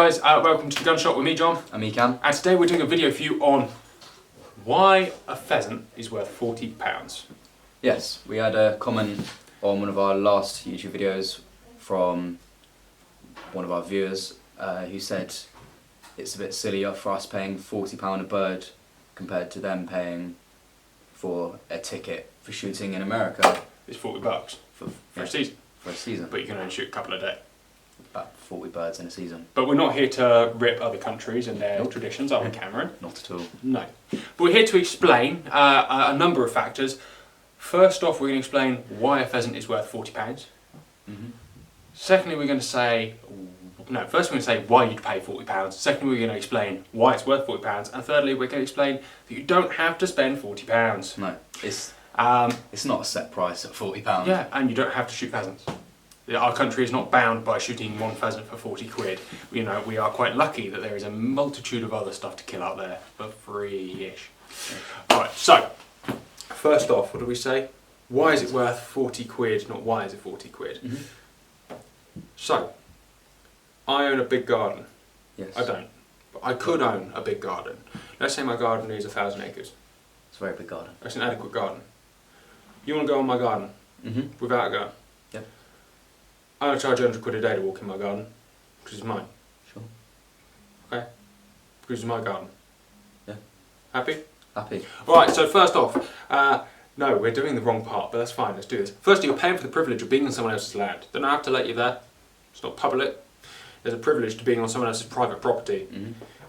guys, welcome to the Gun Shop with me, John. And me, Cam. And today we're doing a video for you on why a pheasant is worth £40. Yes, we had a comment on one of our last YouTube videos from one of our viewers who said it's a bit sillier for us paying £40 a bird compared to them paying for a ticket for shooting in America. It's £40 for a season. For a season. But you can only shoot a couple a day. About 40 birds in a season. But we're not here to rip other countries and their traditions, are we, Cameron? Not at all. No. But we're here to explain a number of factors. First off, we're going to explain why a pheasant is worth £40. Mm-hmm. Secondly, we're going to say... No, first we're going to say why you'd pay £40. Secondly, we're going to explain why it's worth £40. And thirdly, we're going to explain that you don't have to spend £40. No, it's not a set price at £40. Yeah, and you don't have to shoot pheasants. Our country is not bound by shooting one pheasant for 40 quid. You know, we are quite lucky that there is a multitude of other stuff to kill out there for free-ish. Alright, so, first off, what do we say? Why is it worth 40 quid, not why is it 40 quid? Mm-hmm. So, I own a big garden. Yes. I don't. But I could own a big garden. Let's say my garden is 1,000 acres. It's a very big garden. That's an adequate garden. You want to go on my garden without a gun? Yep. I'm going to charge 100 quid a day to walk in my garden, because it's mine. Sure. Okay? Because it's my garden. Yeah. Happy? Happy. Alright, so first off, no, we're doing the wrong part, but that's fine, let's do this. Firstly, you're paying for the privilege of being on someone else's land. They don't have to let you there. It's not public. There's a privilege to being on someone else's private property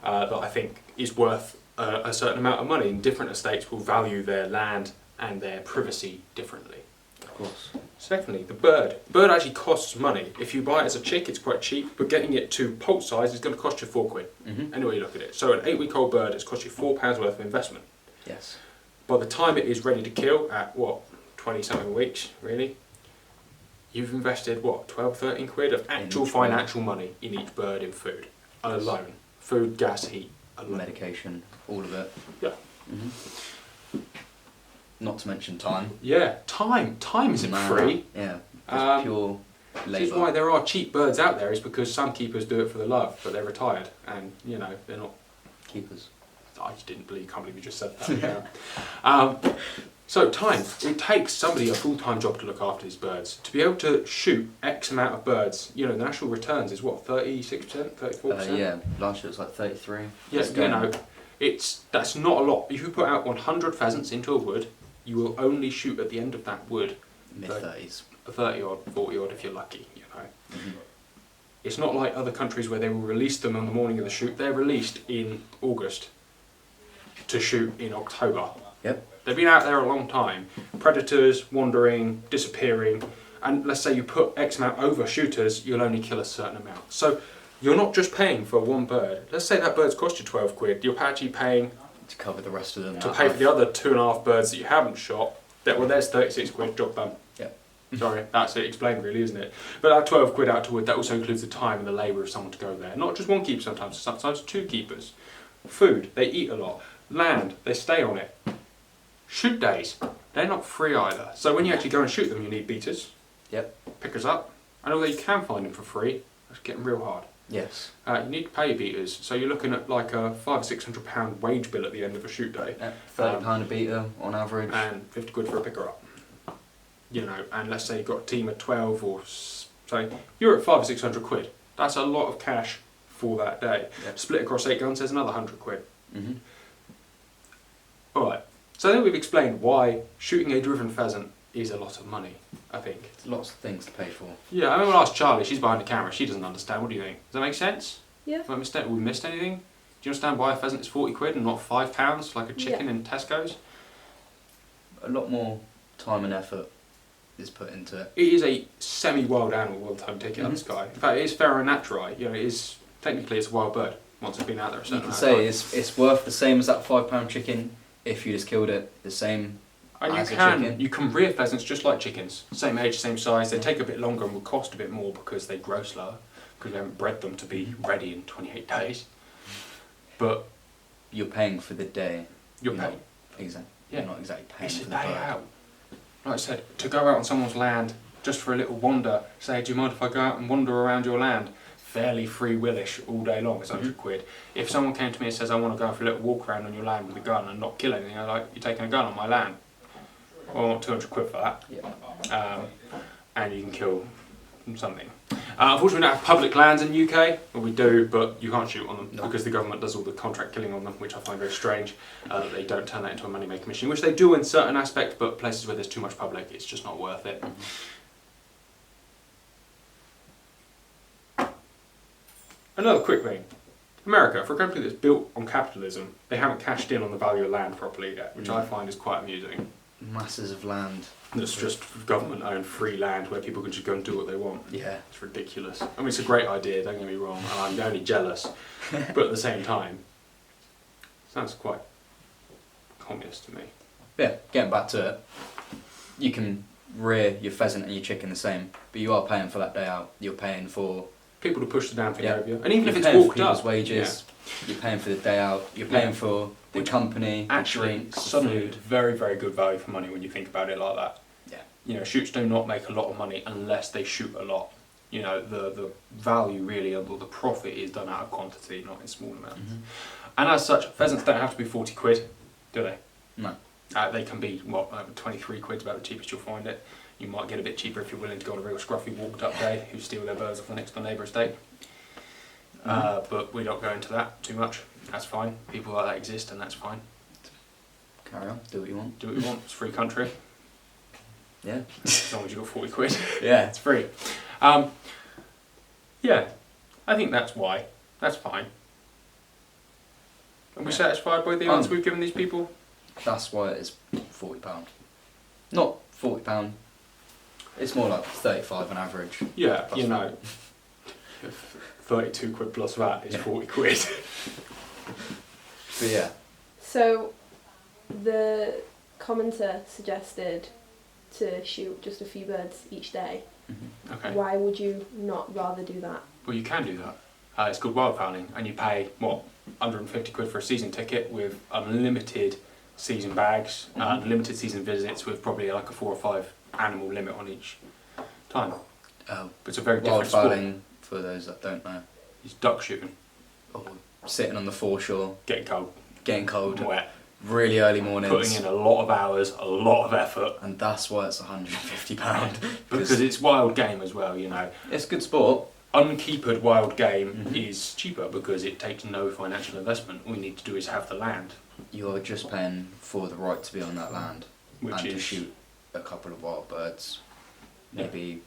that I think is worth a certain amount of money, and different estates will value their land and their privacy differently. Of course. Secondly, the bird. The bird actually costs money. If you buy it as a chick, it's quite cheap, but getting it to poult size is going to cost you £4 quid. Anyway you look at it. So an 8-week-old bird has cost you £4 worth of investment. Yes. By the time it is ready to kill, at what, 20-something weeks, really? You've invested, what, 12, 13 quid of actual financial money in each bird in food. Alone. Food, gas, heat. Alone. Medication, all of it. Yeah. Not to mention time. Yeah, time. Time isn't free. Yeah, it's pure labour. This is why there are cheap birds out there, is because some keepers do it for the love, but they're retired, and, you know, they're not... Keepers. I can't believe you just said that. So time. It takes somebody a full-time job to look after these birds. To be able to shoot X amount of birds, you know, the national returns is what, 36%, 34%? Yeah, last year it was like 33. Yeah, you know, that's not a lot. If you put out 100 pheasants into a wood, you will only shoot at the end of that wood mid-30s. 30 odd, 40 odd if you're lucky, you know. It's not like other countries where they will release them on the morning of the shoot. They're released in August to shoot in October. Yep. They've been out there a long time. Predators, wandering, disappearing, and let's say you put X amount over shooters, you'll only kill a certain amount. So you're not just paying for one bird. Let's say that bird's cost you 12 quid, you're actually paying to cover the rest of them. To pay for the other 2.5 birds that you haven't shot. Well, there's 36 quid, job done. Yep. Sorry, that's it explained really, isn't it? But that 12 quid out to wood, that also includes the time and the labour of someone to go there. Not just one keeper sometimes two keepers. Food, they eat a lot. Land, they stay on it. Shoot days, they're not free either. So when you actually go and shoot them, you need beaters. Yep. Pickers up. And although you can find them for free, it's getting real hard. Yes. You need to pay beaters, so you're looking at like a £500 or £600 wage bill at the end of a shoot day. £30 a beater on average. And 50 quid for a picker up. You know, and let's say you've got a team of 12 or so, you're at 500 or 600 quid. That's a lot of cash for that day. Yep. Split across 8 guns, there's another 100 quid. Alright, so then we've explained why shooting a driven pheasant is a lot of money, I think. There's lots of things to pay for. Yeah, I remember I asked Charlie, she's behind the camera, she doesn't understand. What do you think? Does that make sense? Yeah. Have we missed anything? Do you understand why a pheasant is 40 quid and not £5 like a chicken in Tesco's? A lot more time and effort is put into it. It is a semi-wild animal by the time you take it out of the sky. In fact, it is fera naturae. You know, it is technically it's a wild bird once it's been out there a certain You can amount of time. say it's worth the same as that £5 chicken if you just killed it the same and as a chicken. You can rear pheasants just like chickens. Same age, same size. They take a bit longer and will cost a bit more because they grow slower, because we haven't bred them to be ready in 28 days. But you're paying for the day. You're paying. Exactly. Yeah. You're not exactly paying It's for a the day bird. out. Like I said, to go out on someone's land just for a little wander, say, do you mind if I go out and wander around your land? fairly free willish all day long. It's 100 quid. If someone came to me and says, I want to go for a little walk around on your land with a gun and not kill anything, I'm like, you're taking a gun on my land. Well, I want 200 quid for that. Yeah. And you can kill something. Unfortunately, we don't have public lands in the UK. Well, we do, but you can't shoot on them because the government does all the contract killing on them, which I find very strange, that they don't turn that into a money-making machine, which they do in certain aspects, but places where there's too much public, it's just not worth it. Another quick thing. America, for a country that's built on capitalism, they haven't cashed in on the value of land properly yet, which I find is quite amusing. Masses of land. That's just government-owned free land where people can just go and do what they want. Yeah. It's ridiculous. I mean, it's a great idea, don't get me wrong, and I'm only jealous, but at the same time, it sounds quite communist to me. Yeah, getting back to it, you can rear your pheasant and your chicken the same, but you are paying for that day out. You're paying for people to push the damn thing over you, and even you're if it's paying walked for people's up, wages, you're paying for the day out, you're paying for the company, actually, the drinks, suddenly, the food. very, very good value for money when you think about it like that. Yeah. You know, shoots do not make a lot of money unless they shoot a lot. You know, the value really, or the profit is done out of quantity, not in small amounts. And as such, pheasants don't have to be 40 quid, do they? No. They can be, 23 quid's about the cheapest you'll find it. You might get a bit cheaper if you're willing to go on a real scruffy walked up day who steal their birds off the next door neighbour estate. But we don't go into that too much. That's fine. People like that exist, and that's fine. Carry on, do what you want. Do what you want. It's a free country. Yeah. As long as you've got 40 quid. Yeah. It's free. Yeah, I think that's why. That's fine. Are we satisfied by the answer we've given these people? That's why it's £40. Not £40. It's more like 35 on average. Yeah, Plus you know, 32 quid plus VAT is 40 quid. But yeah. So, the commenter suggested to shoot just a few birds each day. Okay. Why would you not rather do that? Well, you can do that. It's called wildfowling, and you pay, 150 quid for a season ticket with unlimited season bags, unlimited season visits with probably like a 4 or 5 animal limit on each time. But it's a very different sport. Wildfowling, for those that don't know, It's duck shooting. or sitting on the foreshore, Getting cold, getting cold, wet, really early mornings, putting in a lot of hours, a lot of effort. and that's why it's £150. Because it's wild game as well, you know. it's good sport. Unkeepered wild game is cheaper because it takes no financial investment. All you need to do is have the land. You're just paying for the right to be on that land, Which and to is shoot a couple of wild birds, maybe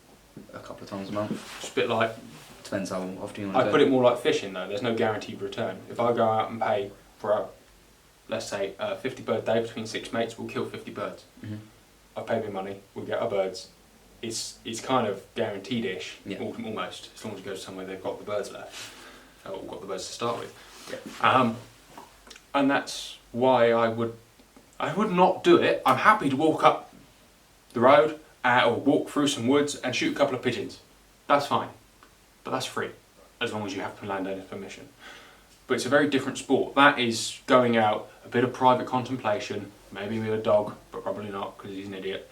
a couple of times a month. It's a bit like, Depends how often you want I to put do it more like fishing though, there's no guaranteed return. If I go out and pay for a, let's say, a 50 bird day between 6 mates, we'll kill 50 birds. I pay me money, we'll get our birds. It's kind of guaranteed-ish, almost, as long as you go somewhere they've got the birds left, or got the birds to start with. And that's why I would not do it. I'm happy to walk up the road or walk through some woods and shoot a couple of pigeons. That's fine, but that's free, as long as you have the landowner's permission. But it's a very different sport. That is going out, a bit of private contemplation, maybe with a dog, but probably not because he's an idiot.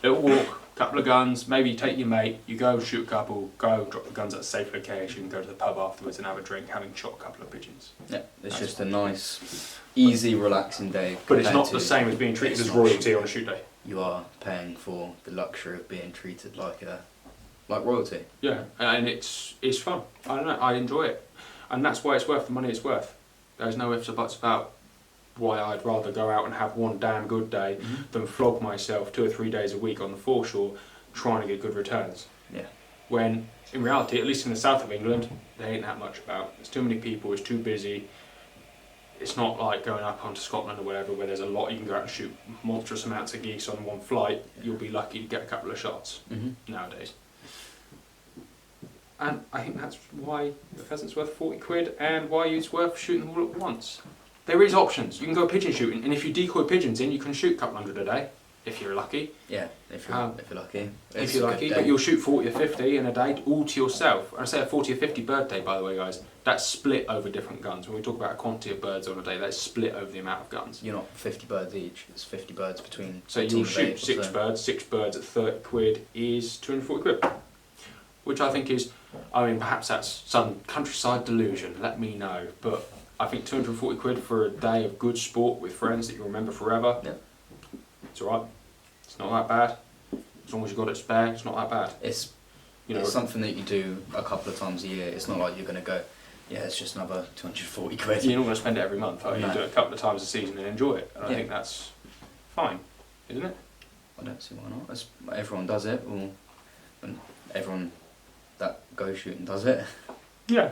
Little walk, couple of guns, maybe you take your mate, you go shoot a couple, go drop the guns at a safe location, go to the pub afterwards and have a drink, having shot a couple of pigeons. Yeah, it's just a nice, easy, relaxing day. But it's not compared the to- same as being treated it's as not royalty on a shoot day. You are paying for the luxury of being treated like royalty. Yeah, and it's fun. I don't know, I enjoy it. And that's why it's worth the money it's worth. There's no ifs or buts about why I'd rather go out and have one damn good day than flog myself 2 or 3 days a week on the foreshore trying to get good returns. Yeah. When in reality, at least in the south of England, there ain't that much about. There's too many people, it's too busy. It's not like going up onto Scotland or whatever where there's a lot, you can go out and shoot monstrous amounts of geese on one flight. You'll be lucky to get a couple of shots nowadays. And I think that's why the pheasant's worth 40 quid and why it's worth shooting them all at once. There is options. You can go pigeon shooting, and if you decoy pigeons in, you can shoot a couple hundred a day, if you're lucky. Yeah, if you're lucky. If you're lucky, but you'll shoot 40 or 50 in a day, all to yourself. And I say a 40 or 50 bird day, by the way, guys. That's split over different guns. When we talk about a quantity of birds on a day, that's split over the amount of guns. You're not 50 birds each, it's 50 birds between. So you'll shoot 6 birds at 30 quid is 240 quid. which I think is, I mean, perhaps that's some countryside delusion, let me know, but I think 240 quid for a day of good sport with friends that you remember forever, Yeah. it's alright. It's not that bad. As long as you've got it spare, it's not that bad. It's You know, it's something that you do a couple of times a year. It's not like you're going to go, yeah, it's just another 240 quid. you're not going to spend it every month, are you? No. You do it a couple of times a season and enjoy it, and I Yeah. think that's fine, isn't it? I don't see why not. Everyone does it, and everyone that goes shooting does it. Yeah.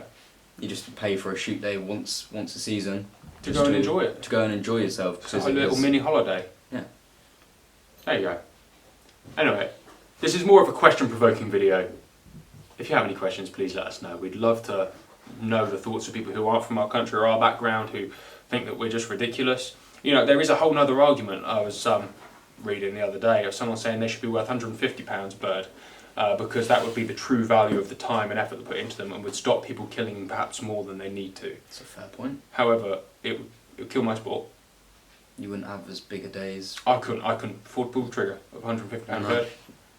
You just pay for a shoot day once a season. To just go and enjoy it. To go and enjoy yourself. It's Because like a little mini holiday. Yeah. There you go. Anyway, this is more of a question-provoking video. If you have any questions, please let us know. We'd love to know the thoughts of people who aren't from our country or our background, who think that we're just ridiculous. You know, there is a whole other argument I was reading the other day of someone saying they should be worth £150 a bird because that would be the true value of the time and effort they put into them and would stop people killing perhaps more than they need to. That's a fair point. However, it would kill my sport. You wouldn't have as big a days. I couldn't afford to pull the trigger of £150 a No. bird,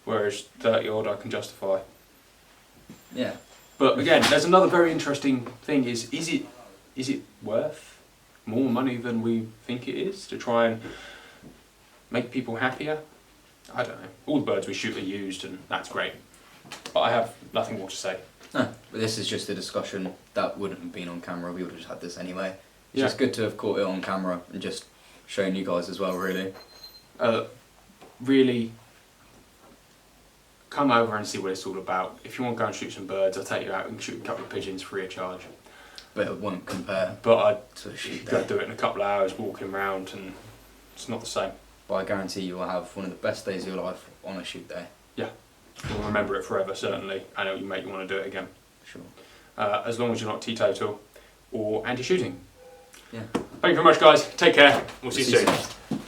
whereas 30 odd I can justify. Yeah. But again, there's another very interesting thing: is it worth more money than we think it is to try and make people happier? I don't know. All the birds we shoot are used, and that's great. But I have nothing more to say. No, but this is just a discussion that wouldn't have been on camera. We would have just had this anyway. It's Yeah. just good to have caught it on camera and just showing you guys as well, really. Really come over and see what it's all about. If you want to go and shoot some birds, I'll take you out and shoot a couple of pigeons free of charge. But it won't compare But to a shoot I'd go day. do it in a couple of hours walking around, and it's not the same. But I guarantee you will have one of the best days of your life on a shoot day. You'll remember it forever, certainly. I know you make you want to do it again. Sure. As long as you're not teetotal or anti-shooting. Yeah. Thank you very much, guys. Take care. We'll see you soon.